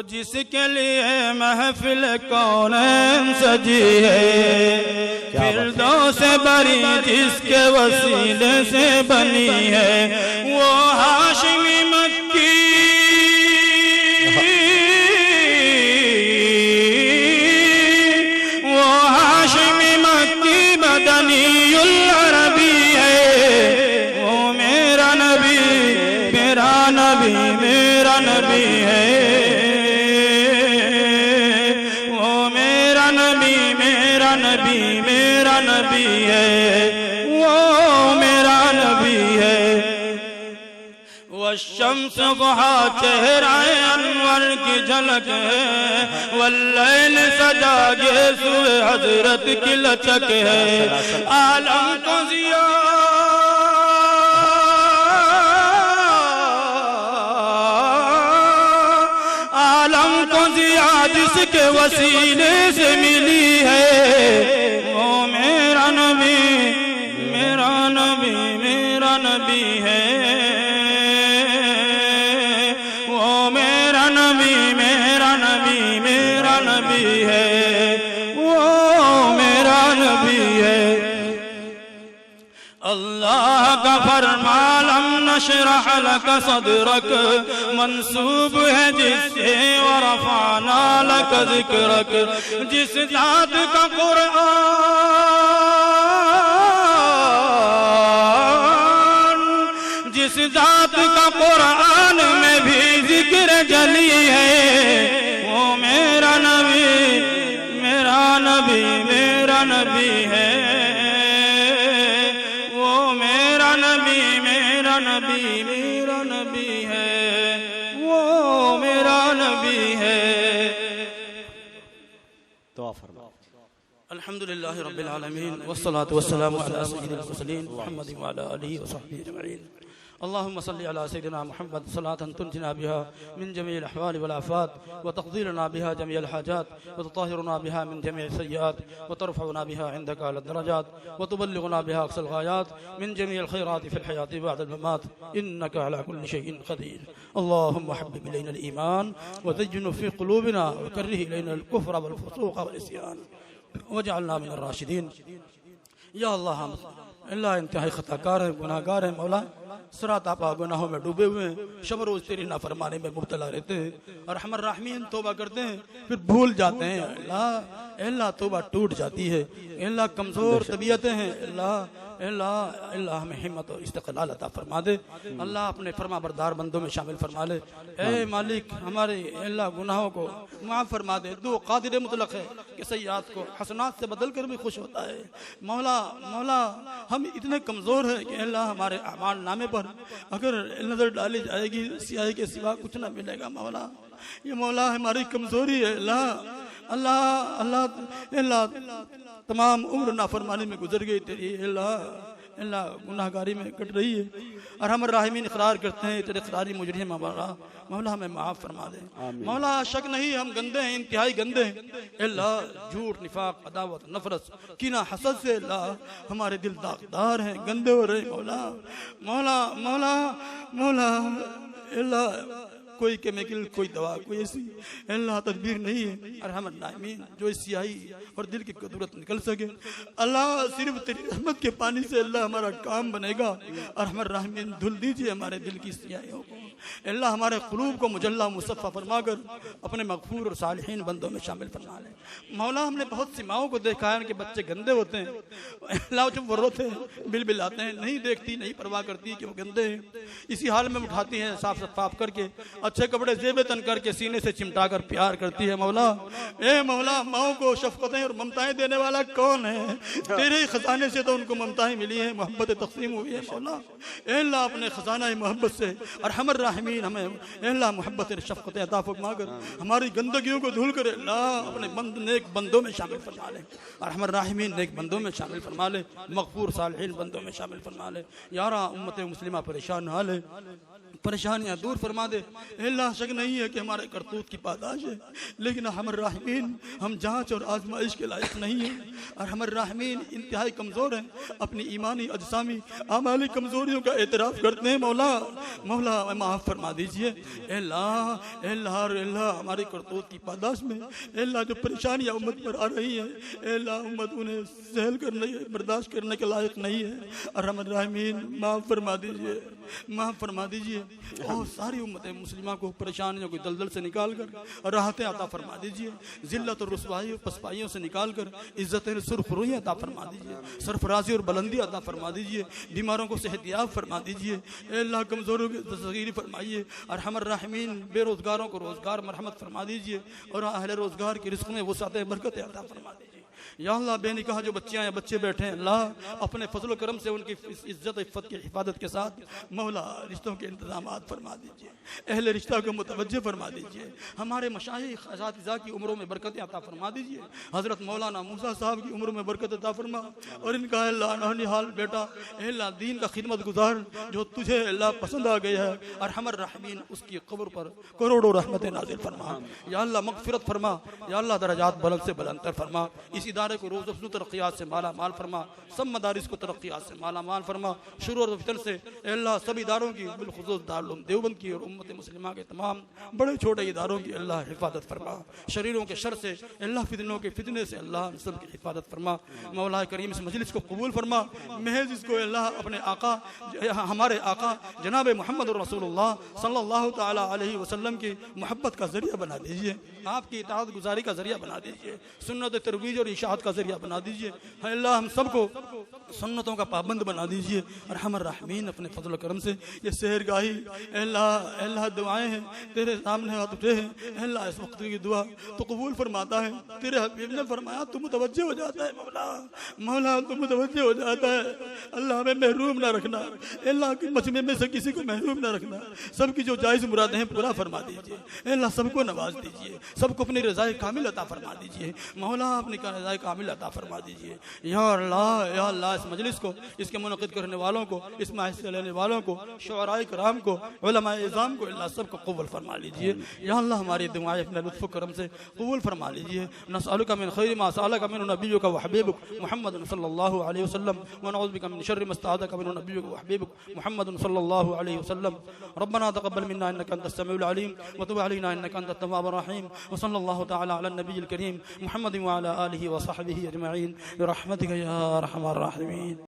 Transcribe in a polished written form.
जिसके लिए महफिल कौनैन सजी है, फिरदौस से बरी जिसके वसीले से बनी है, वो हाशिमी मक्की, वो हाशिमी मक्की मदनीउल अरबी है। वो मेरा नबी मेरा नबी मेरा नबी है, वो मेरा नबी मेरा नबी मेरा नबी है, वो मेरा नबी है। वश्शम्स ज़ुहा चेहराए अनवर की झलक है, वल्लैल सजा के सूए हजरत की लचक है। आलम को जिया जिसके वसीले से मिली है, वो मेरा नबी मेरा नबी मेरा नबी है, वो मेरा नबी मेरा नबी मेरा नबी है, वो मेरा नबी है। अल्लाह का फरमान हम नशरह लक सदरक मंसूब है जिससे वरफाना लक जिक्रक। जिस जात का कुरान, जिस जात का कुरान में भी जिक्र जली है, वो मेरा नबी मेरा नबी मेरा नबी है, नबी मेरा नबी है, वो मेरा नबी है। दुआ फरमा। अल्हम्दुलिल्लाहि रब्बिल आलमीन वस्सलातु वस्सलामु अला सय्यिदिल मुरसलीन मुहम्मदिन व अला आलिहि व सहबिहि अजमईन। अल्लाहुम्मा सल्लि अला सय्यिदिना मुहम्मद सलातन तुनजिना बिहा मिन जमीइल अहवाल वल आफात व तक़दीरना बिहा जमीअल हाजात व तुताहिरुना बिहा मिन जमीइस सय्यात व तरफ़उना बिहा इंदका अल दरजात व तुबल्लिगुना बिहा अक़सल गायात मिन जमीइल खैरात फ़िल हयात बअदल ममात इन्नका अला कुल्लि शैइन क़दीर। अल्लाहुम्मा हब्बिब इलैना अल ईमान व ज़य्यिनहु फ़ी क़ुलूबिना व कर्रिह इलैना अल कुफ़्र वल फ़ुसूक़ वल इस्यान वजअलना मिनर राशिदीन। या अल्लाह, हम अल्लाह इंतहाई खताकार हैं, गुनाहगार हैं मौला, सरात आपा गुनाहों में डूबे हुए हैं, शब रोज तेरी नाफरमानी में मुब्तला रहते हैं। और रहमान राहिमीन तौबा करते हैं फिर भूल जाते हैं। अल्लाह अल्लाह तौबा टूट जाती है, अल्लाह कमज़ोर तबीयतें हैं, अल्लाह अल्लाह अल्लाह हमें हिम्मत और इस्तिक़लाल अता फरमा दे। अल्लाह अपने फरमा बरदार बंदों में शामिल फरमा ले। ए मालिक, हमारे अल्लाह गुनाहों को माफ़ फरमा दे। दो कादिर मुतलक है कि सय्यात को हसनात से बदल कर भी खुश होता है। मौला मौला हम इतने कमज़ोर हैं कि अल्लाह हमारे अमाल नामे पर अगर नज़र डाली जाएगी सियाही के सिवा कुछ ना मिलेगा। मौला ये मौला हमारी कमज़ोरी है। अल्लाह अल्लाह अल्लाह अल्लाह तमाम उम्र नाफरमानी में गुजर गई तेरी, अल्लाह अल्लाह गुनाहगारी में कट रही है। और हम राहिमीन इकरार करते हैं तेरे इकरारी मुजरिम मौला, मौला हमें माफ़ फरमा दे। मौला शक नहीं हम गंदे हैं, इंतहाई गंदे हैं। अल्लाह झूठ निफाक अदावत नफरत कीना हसद से अल्लाह हमारे दिल दागदार हैं, गंदे हो रहे मौला मौला मौला मौला। अल्लाह कोई केमिकल कोई दवा कोई ऐसी अल्लाह तदबीर नहीं है। रहमत नाइमीन जो इस सियाही और दिल की कुदरत निकल सके। अल्लाह सिर्फ तेरी रहमत के पानी से अल्लाह हमारा काम बनेगा। और रहमत राहिमीन धुल दीजिए हमारे दिल की सियाहियों को। अल्लाह हमारे क़ुलूब को मुजल्ला मुसफ़्फ़ा फरमाकर अपने मग़फ़ूर और सालिहीन बंदों में शामिल फरमा ले। मौला हमने बहुत सी माओं को देखा है कि बच्चे गंदे होते हैं, अल्लाह जब वो रोते हैं बिलबिलाते हैं, नहीं देखती नहीं परवाह करती कि वो गंदे हैं। इसी हाल में उठाती हैं साफ सफाफ करके, अच्छे कपड़े जेबे तन करके सीने से चिमटा कर प्यार करती है। मौला ए मौला, माओं को शफ़क़तें और ममताएं देने वाला कौन है? तेरे ही खजाने से तो उनको ममताएं मिली है, मोहब्बत तक़सीम हुई है। मौला अल्लाह अपने खजाना मोहब्बत से और हमर राहिमीन हमें अल्लाह मोहब्बत शफ़क़तें अता फरमा कर हमारी गंदगियों को धूल कर अल्लाह अपने बंद नेक बंदों में शामिल फरमा ले। और हमर राहिमीन नेक बंदों में शामिल फरमा ले, मग़फ़ूर सालिहीन बंदों में शामिल फरमा ले। यारा उम्मत मुस्लिमा परेशान ना ले, परेशानियां दूर फरमा दे। अल्लाह शक नहीं है कि हमारे करतूत की पादाश है, लेकिन हमर राहिमीन हम जांच और आजमाइश के लायक नहीं है, और हमर राहिमीन इंतहाई कमज़ोर हैं, अपनी ईमानी अजसामी आमाली कमज़ोरियों का एतराफ़ करते हैं। मौला मौला माफ़ फरमा दीजिए। अल्लाह अल्लाह अल्लाह हमारी करतूत की पादाश में अल्लाह जो परेशानियाँ उम्मत पर आ रही हैं, अल्लाह उम्मत उन्हें सहल करने बर्दाश्त करने के लायक नहीं है, और हमर राहिमीन माफ़ फरमा दीजिए, माफ़ फरमा दीजिए। और सारी उम्मत मुस्लिमा को परेशानियों की दलदल से निकाल कर राहतें अता फरमा दीजिए, जिल्लत और रुसवाई और पसपाइयों से निकाल कर इज्जत सुरखरुई अता फरमा दीजिए, सरफराजी और बुलंदी अता फरमा दीजिए, बीमारों को सेहतियाब फरमा दीजिए, अल्लाह कमज़ोरों की तसगीर फरमाइए, और हमर राहिमीन बेरोज़गारों को रोज़गार मरहमत फरमा दीजिए, और अहले रोज़गार की रिज़्क़ में वसाअत बरकत अता फरमा दीजिए। या अल्लाह बेनिकाह जो बच्चियाँ या बच्चे बैठे हैं, अल्लाह अपने फजल करम से उनकी इज्जत इफ़्फ़त की हिफाजत के साथ मौला रिश्तों के इंतजामात फरमा दीजिए, अहले रिश्ता को मुतवज्जे फरमा दीजिए, हमारे मशाइख असातिज़ा की उम्रों में बरकतें अता फरमा दीजिए, हज़रत मौलाना मूसा साहब की उम्र में बरकत अता फरमा, और इनका अल्लाह नौनिहाल बेटा अल्लाह दीन का खिदमत गुजार जो तुझे अल्लाह पसंद आ गया है, और हमर रहमीन उसकी कब्र पर करोड़ों रहमतें नाज़िल फरमा। या अल्लाह मग़फ़िरत फरमा, या अल्लाह दरजात बुलंद से बुलंदतर फरमा, इस इदारे को रोज़ अफ़ज़ू तरक्कियात से माला माल फरमा, सब मदारिस को तरक्कियात से माला माल फरमा, शुरू और फितर से अल्लाह सब इदारों की बिलखुसूस दारुल उलूम देवबंद की और उम्मत मुस्लिमा के तमाम बड़े छोटे इदारों की अल्लाह हिफाजत फरमा, शरीरों के शर से अल्लाह फितनों के फितने से अल्लाह सब की हिफाजत फरमा। मौला करीम इस मजलिस को कबूल फरमा, महज इसको अल्लाह अपने आका हमारे आका जनाब मोहम्मद रसूलुल्लाह सल्लल्लाहु तआला अलैहि वसल्लम की मोहब्बत का ज़रिया बना दीजिए, आपकी इताअत गुजारी का ज़रिया बना दीजिए, सुन्नत तरवीज और इशाअत का ज़रिया बना दीजिए। अल्लाह हम सबको सुन्नतों का पाबंद बना दीजिए, और हमर रहमीन अपने फजल करम से ये सहरगाही अल्लाह अल्लाह दुआएं हैं तेरे सामने हाथ उठे हैं, अल्लाह इस वक्त की दुआ तो कबूल फरमाता है। तेरे हबीब ने फरमाया तू मुतवज्जे हो जाता है, मौला मौला तू मुतवज्जे हो जाता है, अल्लाह हमें महरूम ना रखना, अल्लाह के मजमे में से किसी को महरूम ना रखना, सबकी जो जायज़ मुरादें हैं पूरा फरमा दीजिए, अल्लाह सबको नवाज दीजिए, सबको अपनी रज़ाए कामिल अता फरमा दीजिए, मौला अपनी रज़ाए कामिल अता फरमा दीजिए। या अल्लाह इस मजलिस को, इसके मुनक़िद करने वालों को, इसमें हिस्सा लेने वालों को, शुअराए कराम को, उलमाए इज़ाम को अल्लाह सबको कबूल फरमा लीजिए। या अल्लाह हमारी दुआएं अपने लुत्फ़ करम से कबूल फरमा लीजिए। नसअलुका मिन खैरि मा सअलका मिन नबियुका व हबीबुक मुहम्मद सल्लल्लाहु अलैहि वसल्लम व नऊज़ु बिका मिन शर्रि मा इस्तअज़का मिन नबियुका व हबीबुक मुहम्मद सल्लल्लाहु अलैहि वसल्लम। रब्बना तक़ब्बल मिन्ना इन्नका अंतस समीउल अलीम व तुब अलैना इन्नका अंतत तव्वाबुर रहीम व सल्लल्लाहु तआला अला नबिय्यिल करीम मुहम्मद व अला आलिहि व सहबिहि अजमईन बिरहमतिका या अरहमर राहिमीन।